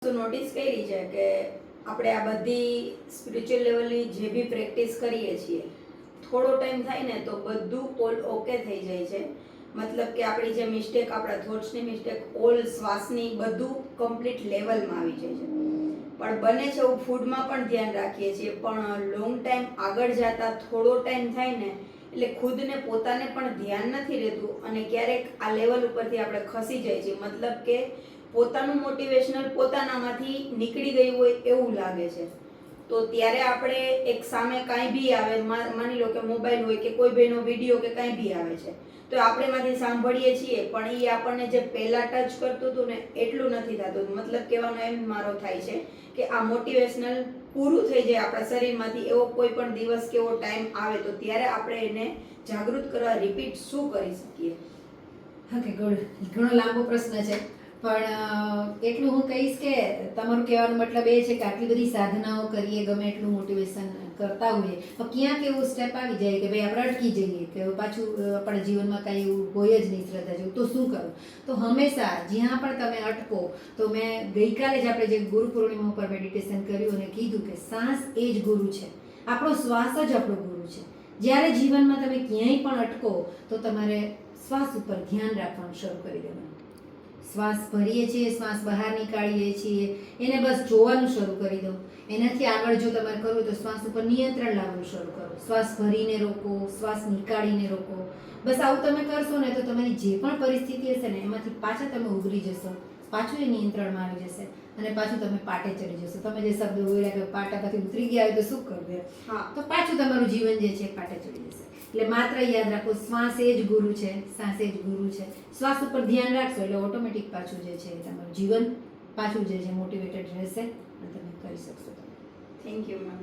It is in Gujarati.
તો નોટિસ કરી છે કે આપણે આ બધી સ્પિરિચ્યુઅલ લેવલની જે બી પ્રેક્ટિસ કરીએ છીએ થોડો ટાઈમ થાય ને તો બધું ઓલ ઓકે થઈ જાય છે. મતલબ કે આપણી જે મિસ્ટેક, આપણા થોટ્સની મિસ્ટેક, ઓલ શ્વાસની બધું કમ્પ્લીટ લેવલમાં આવી જાય છે. પણ બને છે એવું ફૂડમાં પણ ધ્યાન રાખીએ છીએ, પણ લોંગ ટાઈમ આગળ જતા થોડો ટાઈમ થાય ને એટલે ખુદને પોતાને પણ ધ્યાન નથી રહેતું અને ક્યારેક આ લેવલ ઉપરથી આપણે ખસી જાય છે. મતલબ કે પોતાનું મોટિવેશનલ પોતાનામાંથી નીકળી ગયું હોય એવું લાગે છે. તો ત્યારે આપણે એક સામે કાંઈ બી આવે, માની લો કે મોબાઈલ હોય કે કોઈ ભાઈનો વિડીયો કે કાંઈ બી આવે છે, તો આપણે એમાંથી સાંભળીએ છીએ પણ એ આપણને જે પહેલાં ટચ કરતું હતું ને એટલું નથી થતું. મતલબ કહેવાનો એમ મારો થાય છે કે આ મોટિવેશનલ પૂરું થઈ જાય આપણા શરીરમાંથી, એવો કોઈ પણ દિવસ કે એવો ટાઈમ આવે તો ત્યારે આપણે એને જાગૃત કરવા રિપીટ શું કરી શકીએ? Okay, good. ઘણો લાંબો પ્રશ્ન છે, પણ એટલું હું કહીશ કે તમારું કહેવાનો મતલબ એ છે કે આટલી બધી સાધનાઓ કરીએ, ગમે એટલું મોટિવેશન કરતા હોઈએ, તો ક્યાંક એવું સ્ટેપ આવી જાય કે ભાઈ આપણે અટકી જઈએ, કે પાછું આપણા જીવનમાં કાંઈ એવું હોય જ નહીં શ્રદ્ધા જેવું, તો શું કરું? તો હંમેશા જ્યાં પણ તમે અટકો, તો મેં ગઈકાલે જ આપણે જે ગુરુ પૂર્ણિમા ઉપર મેડિટેશન કર્યું અને કીધું કે શ્વાસ એ જ ગુરુ છે, આપણો શ્વાસ જ આપણો ગુરુ છે. જ્યારે જીવનમાં તમે ક્યાંય પણ અટકો તો તમારે શ્વાસ ઉપર ધ્યાન રાખવાનું શરૂ કરી દેવાનું. શ્વાસ ભરીએ છીએ, શ્વાસ બહાર નીકાળીએ છીએ, એને બસ જોવાનું શરૂ કરી દો. એનાથી આગળ જો તમારે કરવું તો શ્વાસ ઉપર નિયંત્રણ લાવવાનું શરૂ કરો. શ્વાસ ભરીને રોકો, શ્વાસ નીકાળીને રોકો. બસ આવું તમે કરશો ને તો તમારી જે પણ પરિસ્થિતિ હશે ને એમાંથી પાછા તમે ઉભરી જશો, પાછું એ નિયંત્રણમાં આવી જશે અને પાછું તમે પાટે ચડી જશો. તમે જે શબ્દ બોલ્યા કે પાટામાંથી ઉતરી ગયા હોય તો શું કરવું, તો પાછું તમારું જીવન જે છે પાટે ચડી જશે. એટલે માત્ર યાદ રાખો, શ્વાસ એ જ ગુરુ છે, શ્વાસ એ જ ગુરુ છે. શ્વાસ ઉપર ધ્યાન રાખશો એટલે ઓટોમેટિક પાછું જે છે તમારું જીવન પાછું જે છે મોટિવેટેડ રહેશે અને તમે કરી શકશો. Thank you ma'am.